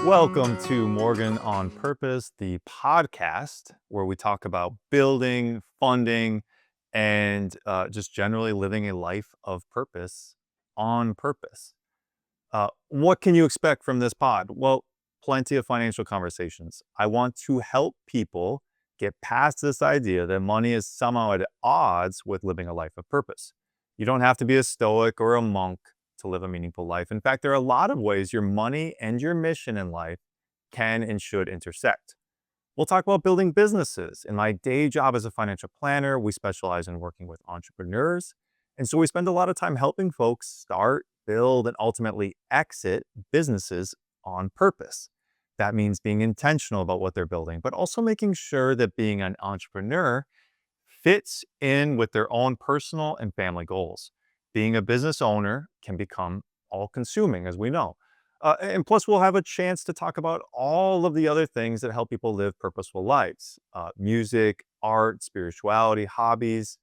Welcome to Morgan on Purpose, the podcast where we talk about building, funding, and just generally living a life of purpose on purpose. What can you expect from this pod? Well, plenty of financial conversations. I want to help people get past this idea that money is somehow at odds with living a life of purpose. You don't have to be a stoic or a monk to live a meaningful life. In fact, there are a lot of ways your money and your mission in life can and should intersect. We'll talk about building businesses. In my day job as a financial planner, we specialize in working with entrepreneurs. And so we spend a lot of time helping folks start, build, and ultimately exit businesses on purpose. That means being intentional about what they're building, but also making sure that being an entrepreneur fits in with their own personal and family goals. Being a business owner can become all consuming, as we know. And plus, we'll have a chance to talk about all of the other things that help people live purposeful lives: music, art, spirituality, hobbies,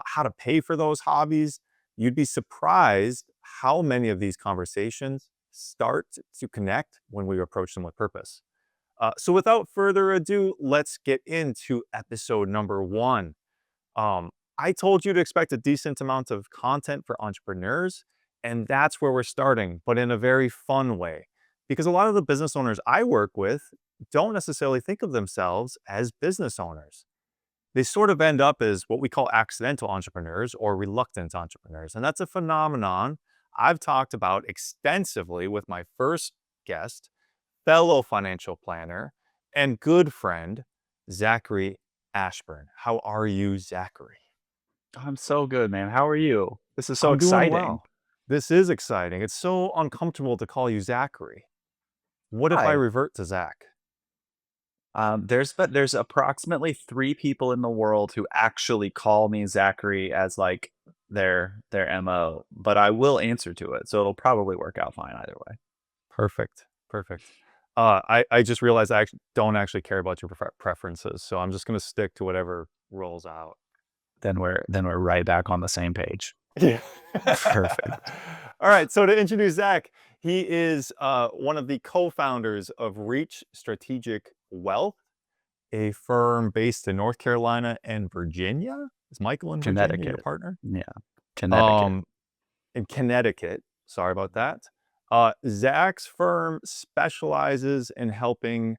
how to pay for those hobbies. You'd be surprised how many of these conversations start to connect when we approach them with purpose. So, without further ado, let's get into episode number one. Um, I told you to expect a decent amount of content for entrepreneurs, and that's where we're starting, but in a very fun way. Because a lot of the business owners I work with don't necessarily think of themselves as business owners. They sort of end up as what we call accidental entrepreneurs or reluctant entrepreneurs. And that's a phenomenon I've talked about extensively with my first guest, fellow financial planner, and good friend, Zachary Ashburn. How are you, Zachary? I'm so good, man. How are you? This is so I'm doing exciting. well. This is exciting. It's so uncomfortable to call you Zachary. What if I Hi. revert to Zach? There's approximately 3 people in the world who actually call me Zachary as, like, their MO, but I will answer to it, so it'll probably work out fine either way. Perfect. Perfect. I just realized I don't actually care about your preferences, so I'm just going to stick to whatever rolls out. Then we're right back on the same page. Yeah. Perfect. All right. So to introduce Zach, he is one of the co-founders of Reach Strategic Wealth, a firm based in North Carolina and Virginia. Is Michael in Virginia your Connecticut. partner? Yeah, Connecticut. Um, in Connecticut. Sorry about that. Zach's firm specializes in helping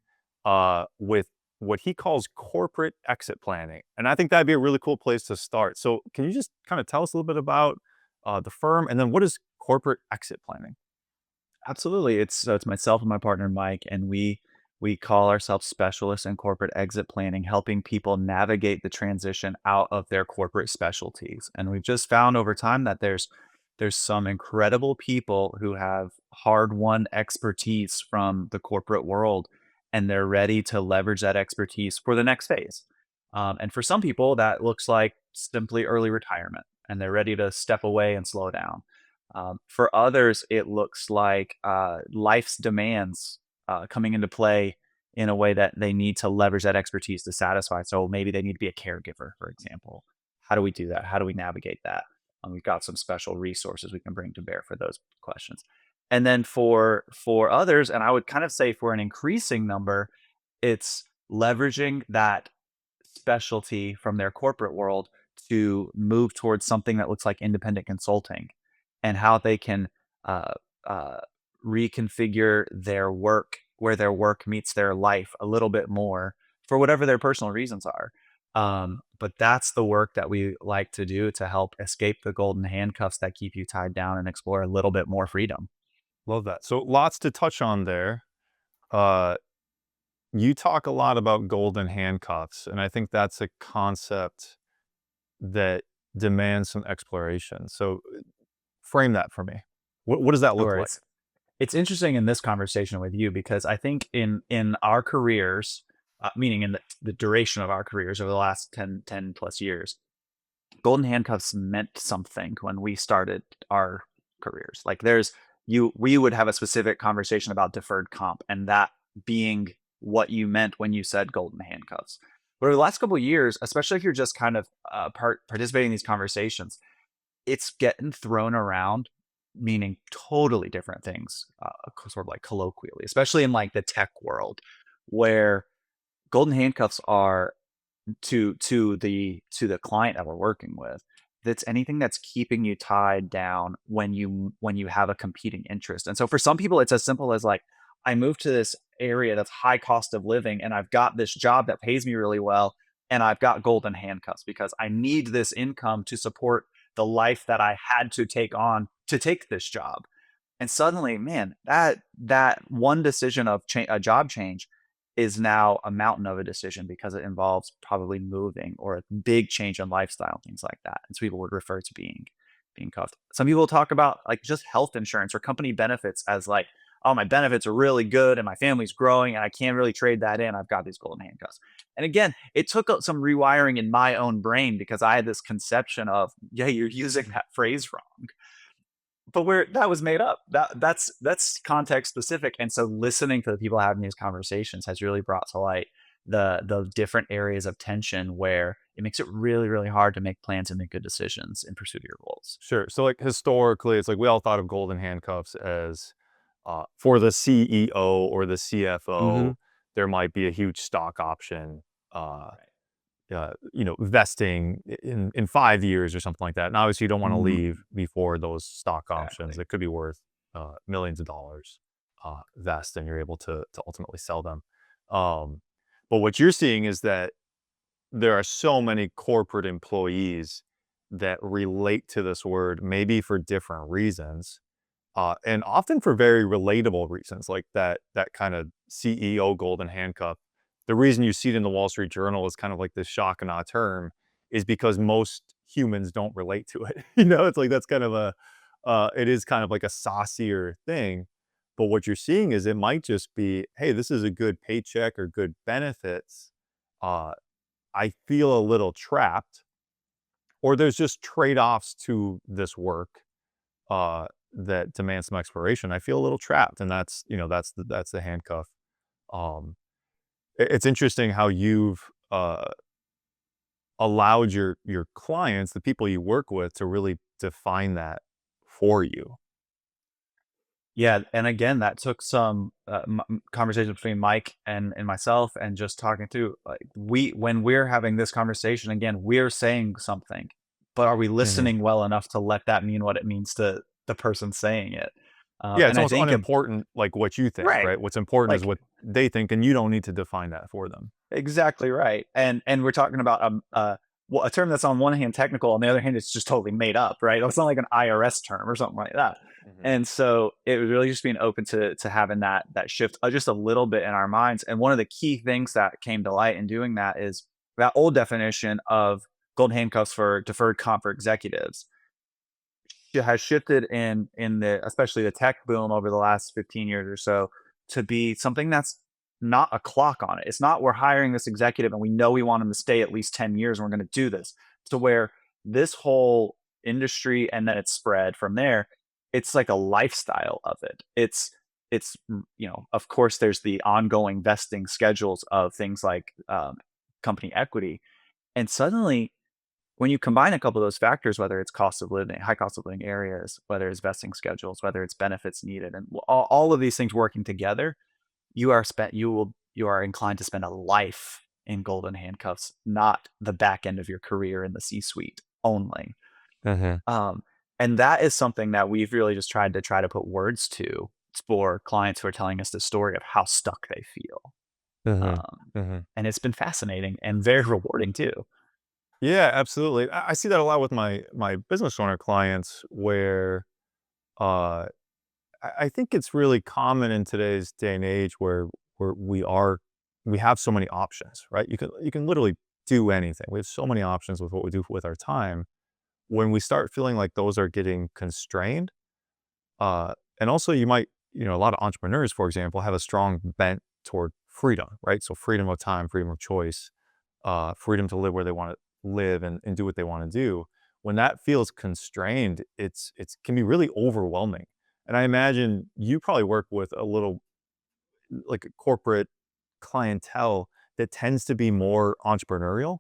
with what he calls corporate exit planning. And I think that'd be a really cool place to start. So, can you just kind of tell us a little bit about the firm and then what is corporate exit planning? Absolutely. It's myself and my partner Mike, and we call ourselves specialists in corporate exit planning, helping people navigate the transition out of their corporate specialties. And we've just found over time that there's some incredible people who have hard-won expertise from the corporate world, and they're ready to leverage that expertise for the next phase. And for some people, that looks like simply early retirement, and they're ready to step away and slow down. For others, it looks like life's demands coming into play in a way that they need to leverage that expertise to satisfy. So maybe they need to be a caregiver, for example. How do we do that? How do we navigate that? We've got some special resources we can bring to bear for those questions. And then for others, and I would kind of say for an increasing number, it's leveraging that specialty from their corporate world to move towards something that looks like independent consulting and how they can uh, uh, reconfigure their work where their work meets their life a little bit more for whatever their personal reasons are. But that's the work that we like to do to help escape the golden handcuffs that keep you tied down and explore a little bit more freedom. Love that. So, lots to touch on there. Uh, you talk a lot about golden handcuffs, and I think that's a concept that demands some exploration. So, frame that for me. What does that look Sure, like? it's interesting in this conversation with you because I think in our careers, meaning in the duration of our careers over the last 10 plus years, golden handcuffs meant something when we started our careers. Like we would have a specific conversation about deferred comp and that being what you meant when you said golden handcuffs. But over the last couple of years, especially if you're just kind of participating in these conversations, it's getting thrown around meaning totally different things, sort of like colloquially, especially in like the tech world, where golden handcuffs are to the client that we're working with, that's anything that's keeping you tied down when you have a competing interest. And so for some people it's as simple as like, I moved to this area that's high cost of living and I've got this job that pays me really well, and I've got golden handcuffs because I need this income to support the life that I had to take on to take this job. And suddenly, man, that one decision of a job change is now a mountain of a decision because it involves probably moving or a big change in lifestyle, things like that. And so people would refer to being cuffed. Some people talk about like just health insurance or company benefits as like, oh, my benefits are really good and my family's growing and I can't really trade that in. I've got these golden handcuffs. And again, it took some rewiring in my own brain because I had this conception of, yeah, you're using that phrase wrong, but where that was made up. That's context specific, and so listening to the people having these conversations has really brought to light the different areas of tension where it makes it really, really hard to make plans and make good decisions in pursuit of your goals. Sure. So, like, historically, it's like we all thought of golden handcuffs as, for the CEO or the Mhm. CFO, there might be a huge stock option, uh, Right. vesting in 5 years or something like that. And obviously, you don't wanna Mhm. leave before those stock options Exactly. that could be worth, millions of dollars, vest, and you're able to ultimately sell them. Um, but what you're seeing is that there are so many corporate employees that relate to this word, maybe for different reasons, and often for very relatable reasons, like that kind of CEO golden handcuff. The reason you see it in the Wall Street Journal is kind of like this shock and awe term, is because most humans don't relate to it. It's like that's kind of it is kind of like a saucier thing. But what you're seeing is it might just be, hey, this is a good paycheck or good benefits. Uh, I feel a little trapped, or there's just trade-offs to this work, that demands some exploration. I feel a little trapped, and that's the handcuff. Um, it's interesting how you've, allowed your clients, the people you work with, to really define that for you. Yeah, and again, that took some, conversation between Mike and myself and just talking through, like, when we're having this conversation, again, we're saying something, but are we Mhm. listening well enough to let that mean what it means to the person saying it? Yeah, it's And I almost think unimportant, like, what you think, right, right? What's important is like what they think, and you don't need to define that for them. exactly right, and we're talking about, well, a term that's on one hand technical, on the other hand, it's just totally made up, right? It's not like an IRS term or something like that, Mhm. and so it was really just being open to having that shift, just a little bit in our minds, and one of the key things that came to light in doing that is that old definition of golden handcuffs for deferred comp for executives has shifted in the especially the tech boom over the last 15 years or so to be something that's not a clock on it. It's not we're hiring this executive and we know we want him to stay at least 10 years and we're going to do this. To where this whole industry and then it's spread from there, it's like a lifestyle of it. Of course there's the ongoing vesting schedules of things like company equity, and suddenly when you combine a couple of those factors, whether it's cost of living, high cost of living areas, whether it's vesting schedules, whether it's benefits needed, and all of these things working together, you are inclined to spend a life in golden handcuffs, not the back end of your career in the C-suite only. Mhm. Um, and that is something that we've really just tried to put words to for clients who are telling us the story of how stuck they feel. Mhm. Um, Mhm. and it's been fascinating and very rewarding too. Yeah, absolutely. I see that a lot with my business owner clients where, uh I think it's really common in today's day and age where we have so many options, right? You can literally do anything. We have so many options with what we do with our time. When we start feeling like those are getting constrained, and also you might, a lot of entrepreneurs, for example, have a strong bent toward freedom, right? So freedom of time, freedom of choice, freedom to live where they want to live and do what they want to do. When that feels constrained, it's can be really overwhelming. And I imagine you probably work with a little like a corporate clientele that tends to be more entrepreneurial,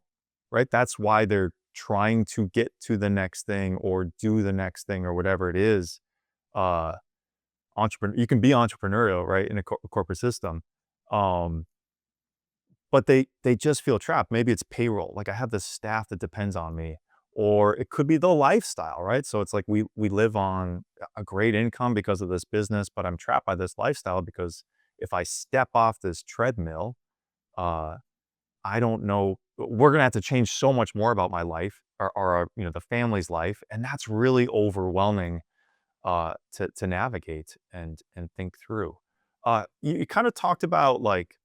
right? That's why they're trying to get to the next thing or do the next thing or whatever it is. uh, you can be entrepreneurial, right, in a corporate system. Um, but they just feel trapped. Maybe it's payroll. Like I have this staff that depends on me, or it could be the lifestyle, right? So it's like we live on a great income because of this business, but I'm trapped by this lifestyle because if I step off this treadmill, uh, I don't know. We're gonna have to change so much more about my life or the family's life, and that's really overwhelming to navigate and think through. You kind of talked about like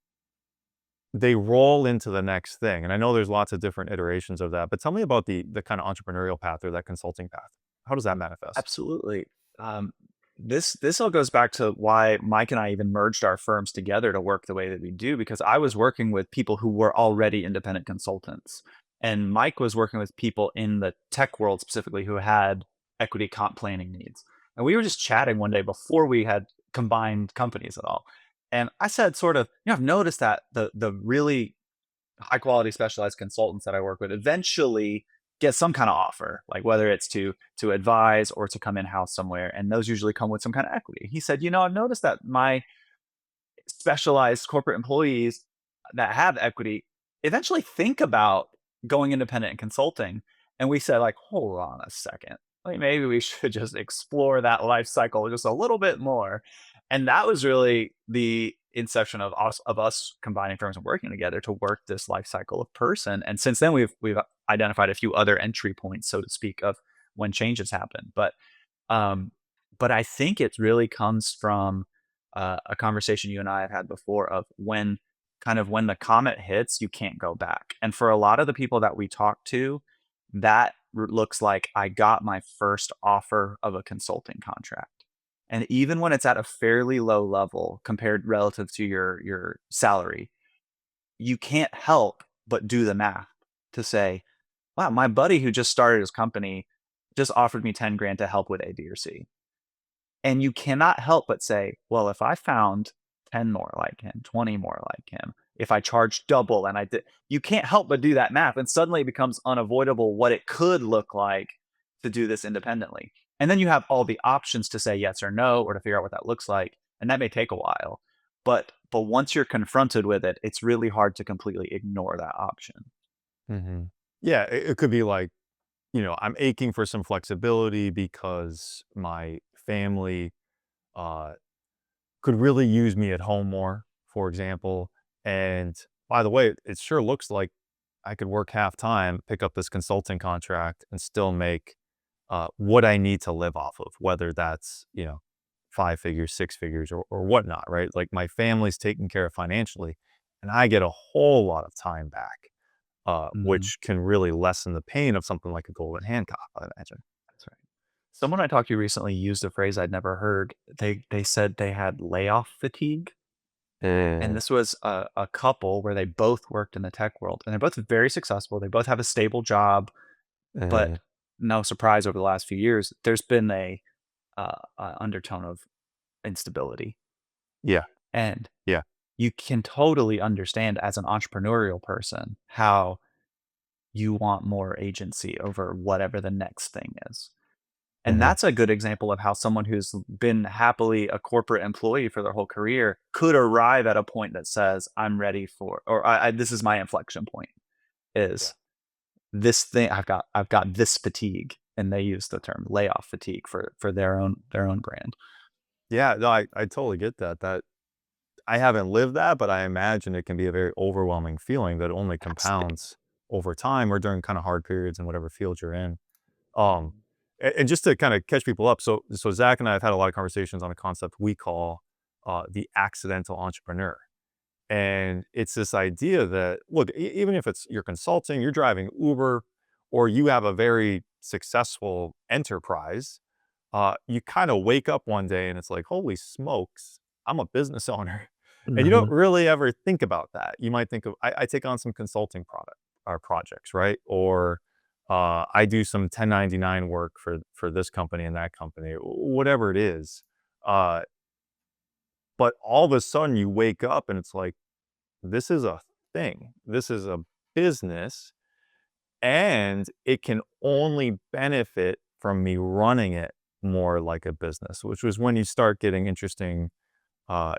they roll into the next thing, and I know there's lots of different iterations of that, but tell me about the kind of entrepreneurial path or that consulting path. How does that manifest? Absolutely. Um, this all goes back to why Mike and I even merged our firms together to work the way that we do, because I was working with people who were already independent consultants, and Mike was working with people in the tech world specifically who had equity comp planning needs. And we were just chatting one day before we had combined companies at all. And I said, sort of, I've noticed that the really high quality specialized consultants that I work with eventually get some kind of offer, like whether it's to advise or to come in house somewhere, and those usually come with some kind of equity. He said, I've noticed that my specialized corporate employees that have equity eventually think about going independent and consulting. And we said, like, hold on a second. Like maybe we should just explore that life cycle just a little bit more. And that was really the inception of us combining firms and working together to work this life cycle of person. And since then we've identified a few other entry points, so to speak, of when changes happen. Um, but I think it really comes from a conversation you and I have had before of when the comet hits, you can't go back. And for a lot of the people that we talk to, that looks like I got my first offer of a consulting contract. And even when it's at a fairly low level compared relative to your salary, you can't help but do the math to say, wow, my buddy who just started his company just offered me 10 grand to help with A, B, or C. And you cannot help but say, well, if I found 10 more like him, 20 more like him, if I charged double and I did, you can't help but do that math. And suddenly it becomes unavoidable what it could look like to do this independently. And then you have all the options to say yes or no, or to figure out what that looks like. And that may take a while. But once you're confronted with it, it's really hard to completely ignore that option. Mhm. Yeah, it could be like, I'm aching for some flexibility because my family, uh, could really use me at home more, for example. And by the way, it sure looks like I could work half time, pick up this consulting contract, and still make what I need to live off of, whether that's, 5 figures, 6 figures, or whatnot, right? Like my family's taken care of financially, and I get a whole lot of time back, Mhm. which can really lessen the pain of something like a golden handcuff, I imagine. That's right. Someone I talked to recently used a phrase I'd never heard. They said they had layoff fatigue. And Mm, this was a couple where they both worked in the tech world, and they're both very successful. They both have a stable job, mhm. but no surprise, over the last few years, there's been a undertone of instability. Yeah, And yeah. you can totally understand as an entrepreneurial person how you want more agency over whatever the next thing is. And Mhm. that's a good example of how someone who's been happily a corporate employee for their whole career could arrive at a point that says, "I'm ready for," or "This is my inflection point." Yeah. Is this thing I've got this fatigue, and they use the term layoff fatigue for their own brand. Yeah, no, I totally get that. That I haven't lived that, but I imagine it can be a very overwhelming feeling that only Has to be. compounds over time or during kind of hard periods in whatever field you're in. Um, Mhm. and just to kind of catch people up, so Zach and I have had a lot of conversations on a concept we call the accidental entrepreneur. And it's this idea that, look, even if it's you're consulting, you're driving Uber, or you have a very successful enterprise, you kind of wake up one day and it's like, holy smokes, I'm a business owner. And you don't Mhm. really ever think about that. You might think of, I take on some consulting product or projects, right? Or I do some 1099 work for this company and that company, whatever it is. Uh, but all of a sudden you wake up and it's like, this is a thing. This is a business, and it can only benefit from me running it, more like a business, which was when you start getting interesting.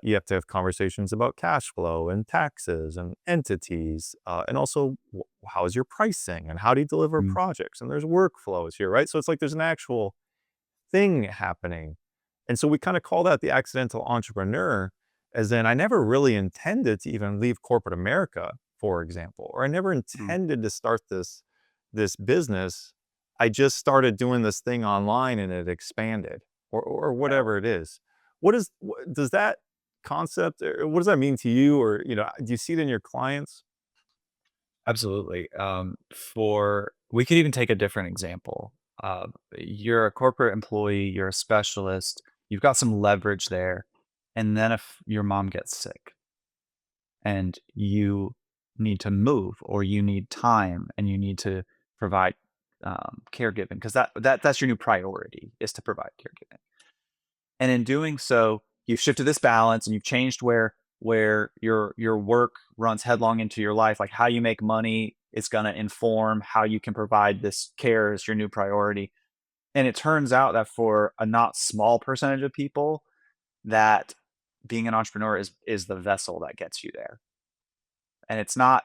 You have to have conversations about cash flow and taxes and entities, and also how is your pricing and how do you deliver Mm, projects? And there's workflows here, right? So it's like there's an actual thing happening. And so we kind of call that the accidental entrepreneur, as in I never really intended to even leave corporate America, for example, or I never mm. intended to start this business. I just started doing this thing online and it expanded, or Yeah, whatever it is. Does that concept, or what does that mean to you? Or, do you see it in your clients? absolutely. For we could even take a different example. You're a corporate employee, you're a specialist, you've got some leverage there, and then if your mom gets sick and you need to move or you need time and you need to provide caregiving because that's your new priority is to provide caregiving. And in doing so, you've shifted this balance and you've changed where your work runs headlong into your life, like how you make money is going to inform how you can provide this care as your new priority. And it turns out that for a not small percentage of people, that being an entrepreneur is the vessel that gets you there. And it's not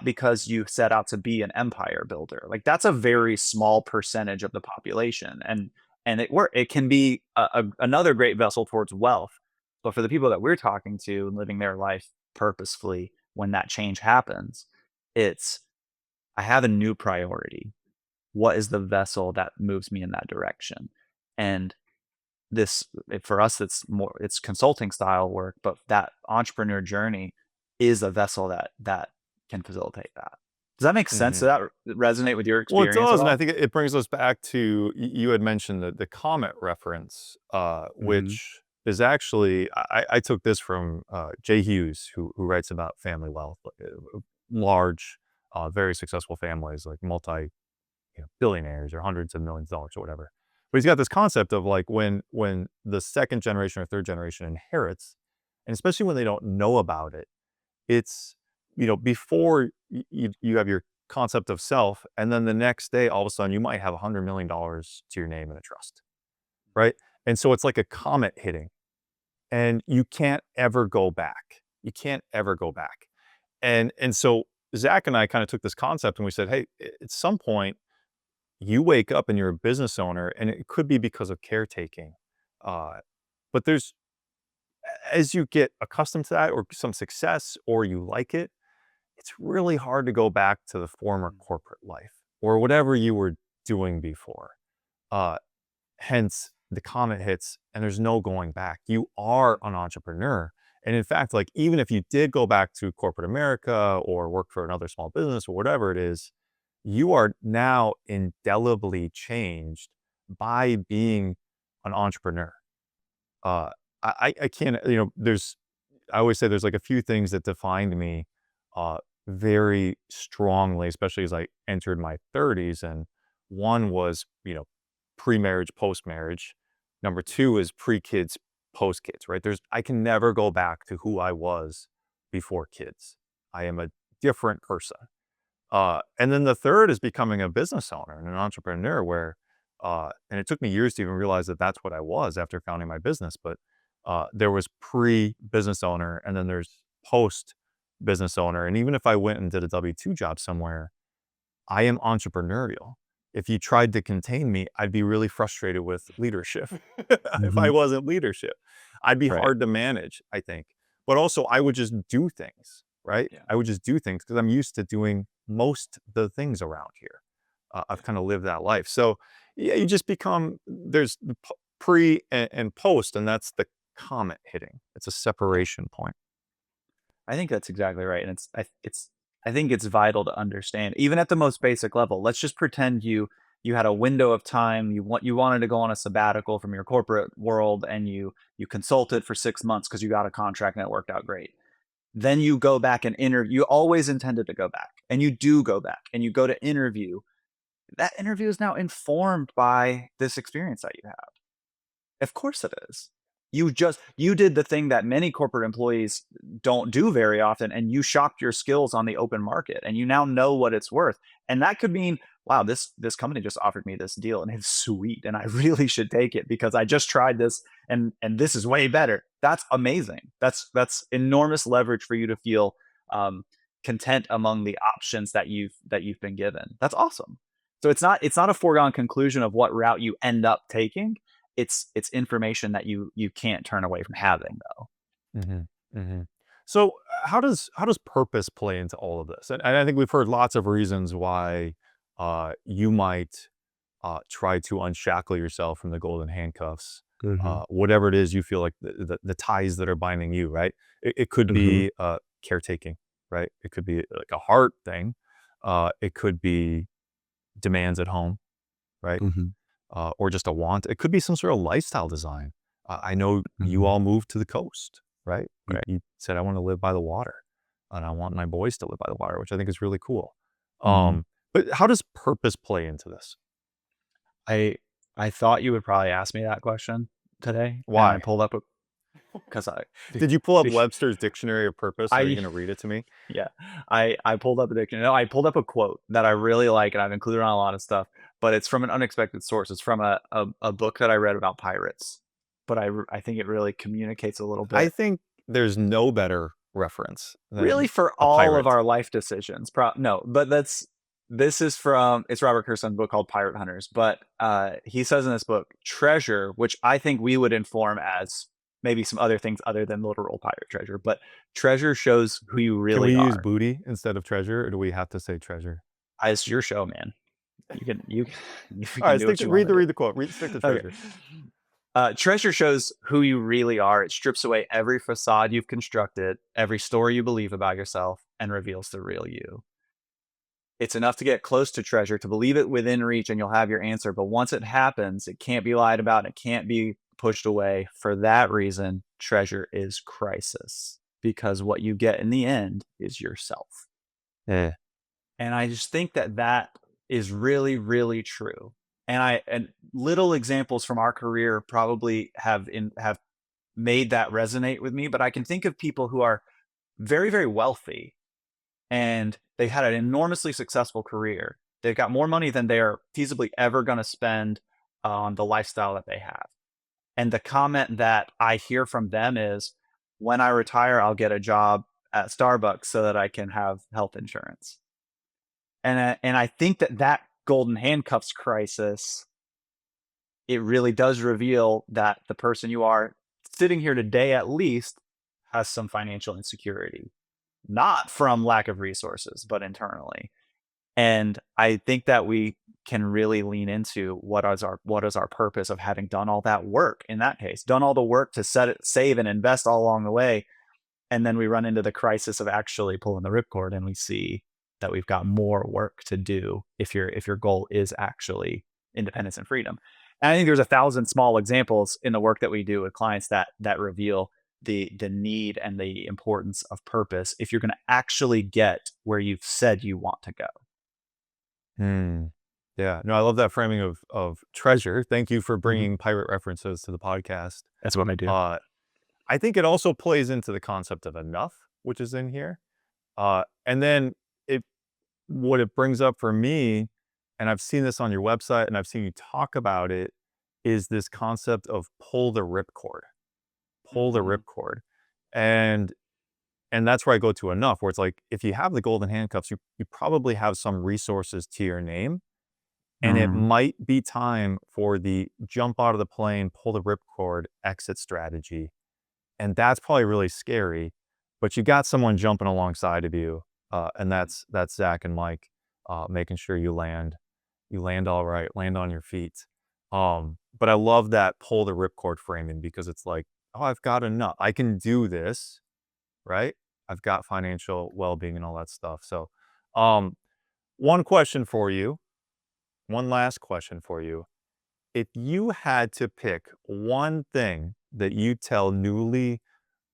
because you set out to be an empire builder. Like that's a very small percentage of the population, and it can be another great vessel towards wealth. But for the people that we're talking to and living their life purposefully, when that change happens, it's I have a new priority. What is the vessel that moves me in that direction? And for us it's consulting style work, but that entrepreneur journey is a vessel that can facilitate that. Does that make sense? Does Mhm. that resonate with your Well, it experience at does, and I all? think it brings us back to you had mentioned the comet reference, Mhm. which is actually I took this from Jay Hughes, who writes about family wealth, like, large, very successful families, like billionaires or hundreds of millions of dollars or whatever. But he's got this concept of like when the second generation or third generation inherits, and especially when they don't know about it, it's, before you have your concept of self, and then the next day, all of a sudden, you might have $100 million to your name in a trust, right? And so it's like a comet hitting, and you can't ever go back. You can't ever go back. And so Zach and I kind of took this concept and we said, hey, at some point, you wake up and you're a business owner, and it could be because of caretaking. Uh, but as you get accustomed to that or some success or you like it, it's really hard to go back to the former Mm. corporate life or whatever you were doing before. Uh, Hence, the comet hits and there's no going back. You are an entrepreneur. And in fact, like even if you did go back to corporate America or work for another small business or whatever it is, you are now indelibly changed by being an entrepreneur. Uh, I can't, I always say there's like a few things that defined me uh, very strongly, especially as I entered my 30s. And one was, pre-marriage, post-marriage. Number two is pre-kids, post-kids, right? I can never go back to who I was before kids. I am a different person. And then the third is becoming a business owner and an entrepreneur where, and it took me years to even realize that that's what I was after founding my business. But there was pre business owner and then there's post business owner. And even if I went and did a W-2 job somewhere, I am entrepreneurial. If you tried to contain me, I'd be really frustrated with leadership. If I Mhm. wasn't leadership, I'd be Right. hard to manage, I think. But also, I would just do things, right? Yeah. I would just do things because I'm used to doing most the things around here. I've kind of lived that life. So, yeah, you just become there's the pre and post, and that's the comet hitting. It's a Yeah. separation point. I think that's exactly right, and I think it's vital to understand, even at the most basic level. Let's just pretend you had a window of time, you wanted to go on a sabbatical from your corporate world, and you consulted for 6 months because you got a contract and it worked out great. Then you go back and you always intended to go back, and you do go back, and you go to interview. That interview is now informed by this experience that you have. Of course it is. you did the thing that many corporate employees don't do very often, and you shopped your skills on the open market, and you now know what it's worth. And that could mean, wow, this company just offered me this deal and it's sweet and I really should take it because I just tried this and this is way better. That's amazing. That's enormous leverage for you to feel um, content among the options that you've been given. That's awesome. So it's not a foregone conclusion of what route you end up taking. It's information that you can't turn away from having though. Mhm, mhm. So, how does purpose play into all of this? And I think we've heard lots of reasons why, you might, try to unshackle yourself from the golden handcuffs, Mhm. whatever it is you feel like the ties that are binding you, right? It could Mhm. be, caretaking, right? It could be like a heart thing. It could be demands at home, right? Mhm. Or just a want. It could be some sort of lifestyle design. I know you Mhm. all moved to the coast, right? You, Right. you said, I want to live by the water and I want my boys to live by the water, which I think is really cool. Mhm. But how does purpose play into this? I I thought you would probably ask me that question today, and I Why? pulled up a because I be, Did you pull up be, Webster's Dictionary of Purpose? Are you I going to read it to me? yeah, I pulled up a dictionary. No, I pulled up a quote that I really like, and I've included on a lot of stuff. But it's from an unexpected source. It's from a book that I read about pirates. But I think it really communicates a little I bit. think there's no better reference Really, than for a all of pirate. our life decisions. No, but this is from it's Robert Kurson's book called Pirate Hunters. But he says in this book, treasure, which I think we would inform as maybe some other things other than literal pirate treasure, but treasure shows who you Can we really use are. booty instead of treasure, or do we have to say treasure? It's your show, man. You you All can right, do what you want to do. read the quote. Stick to Okay. treasure. Treasure shows who you really are. It strips away every facade you've constructed, every story you believe about yourself, and reveals the real you. It's enough to get close to treasure, to believe it within reach, and you'll have your answer. But once it happens, it can't be lied about, and it can't be pushed away. For that reason, treasure is crisis, because what you get in the end is yourself. Yeah. And I just think that that is really, really true. And little examples from our career probably have made that resonate with me. But I can think of people who are very, very wealthy and they've had an enormously successful career. They've got more money than they're feasibly ever going to spend on the lifestyle that they have. And the comment that I hear from them is, when I retire, I'll get a job at Starbucks so that I can have health insurance. And I think that that golden handcuffs crisis, it really does reveal that the person you are sitting here today at least has some financial insecurity, not from lack of resources, but internally. And I think that we can really lean into what is our purpose of having done all that work in that case, done all the work to set it, save and invest all along the way. And then we run into the crisis of actually pulling the ripcord and we see that we've got more work to do if your goal is actually independence and freedom. And I think there's 1,000 small examples in the work that we do with clients that reveal the need and the importance of purpose if you're going to actually get where you've said you want to go. Hmm. Yeah. No, I love that framing of treasure. Thank you for Mhm. bringing pirate references to the podcast. That's what I do. Uh, I think it also plays into the concept of enough, which is in here. And then it what it brings up for me, and I've seen this on your website and I've seen you talk about it, is this concept of pull the ripcord. Pull the Mhm. ripcord. And and that's where I go to enough, where it's like if you have the golden handcuffs, you probably have some resources to your name. And it Mhm. might be time for the jump out of the plane, pull the ripcord exit strategy. And that's probably really scary, but you got someone jumping alongside of you, and that's Zach and Mike, making sure you land all right, land on your feet. But I love that pull the ripcord framing because it's like, oh, I've got enough. I can do this, right? I've got financial well-being and all that stuff. So, um, one question for you, one last question for you. If you had to pick one thing that you tell newly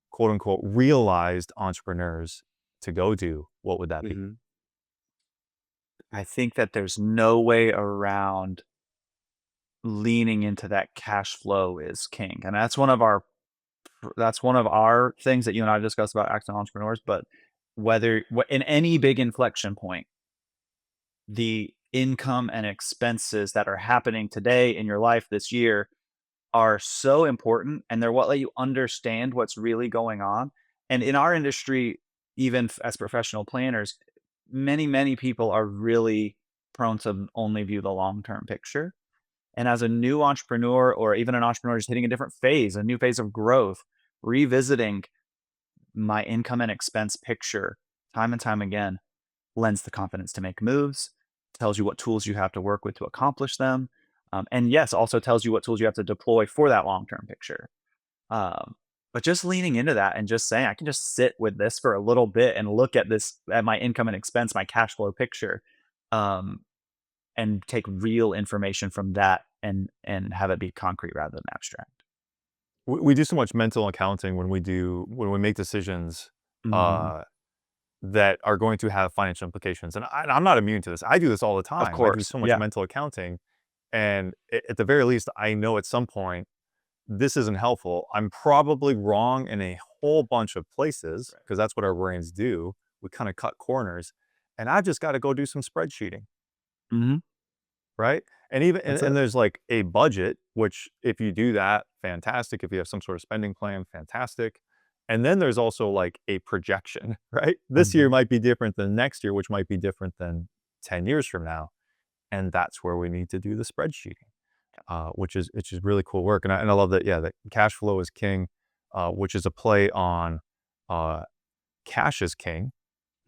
quote unquote realized entrepreneurs to go do, what would that be? Mhm. I think that there's no way around leaning into that cash flow is king. And that's one of our that's one of our things that you and I discussed about accidental entrepreneurs, but in any big inflection point, the income and expenses that are happening today in your life this year are so important, and they're what let you understand what's really going on. And in our industry, even as professional planners, many people are really prone to only view the long-term picture. And as a new entrepreneur, or even an entrepreneur just hitting a different phase, a new phase of growth, revisiting my income and expense picture time and time again lends the confidence to make moves, tells you what tools you have to work with to accomplish them. And yes, also tells you what tools you have to deploy for that long term picture. Um, but just leaning into that and just saying, I can just sit with this for a little bit and look at this, at my income and expense, my cash flow picture, um, and take real information from that and have it be concrete rather than abstract. We do so much mental accounting when we make decisions, Mhm. uh, that are going to have financial implications, and I'm not immune to this. I do this all the Of time. I do course. so much Yeah. mental accounting, and at the very least, I know at some point this isn't helpful. I'm probably wrong in a whole bunch of places Right. because that's what our brains do. We kind of cut corners, and I've just got to go do some spreadsheeting, Mhm. right? And even That's it. and there's like a budget, which if you do that, fantastic. If you have some sort of spending plan, fantastic. And then there's also like a projection, right? This year Mhm. might be different than next year, which might be different than 10 years from now. And that's where we need to do the spreadsheeting, which is really cool work. And I love that. Yeah, that cash flow is king, which is a play on uh, cash is king,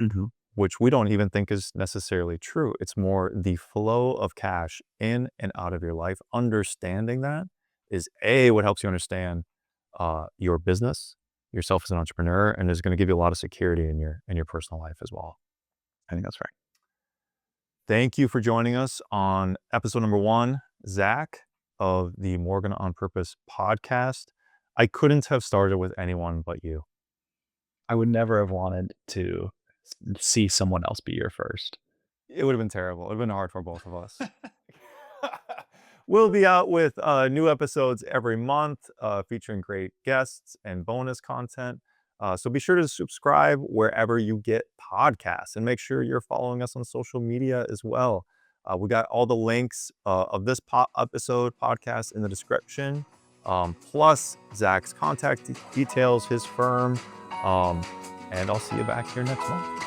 Mhm. which we don't even think is necessarily true. It's more the flow of cash in and out of your life. Understanding that is A, what helps you understand your business, yourself as an entrepreneur, and is going to give you a lot of security in your personal life as well. I think that's right. Thank you for joining us on episode number 1, Zach, of the Morgan on Purpose podcast. I couldn't have started with anyone but you. I would never have wanted to see someone else be your first. It would have been terrible. It would have been hard for both of us. We'll be out with new episodes every month, featuring great guests and bonus content. So be sure to subscribe wherever you get podcasts and make sure you're following us on social media as well. We got all the links of this episode podcast in the description, plus Zach's contact details, his firm. Um, and I'll see you back here next month.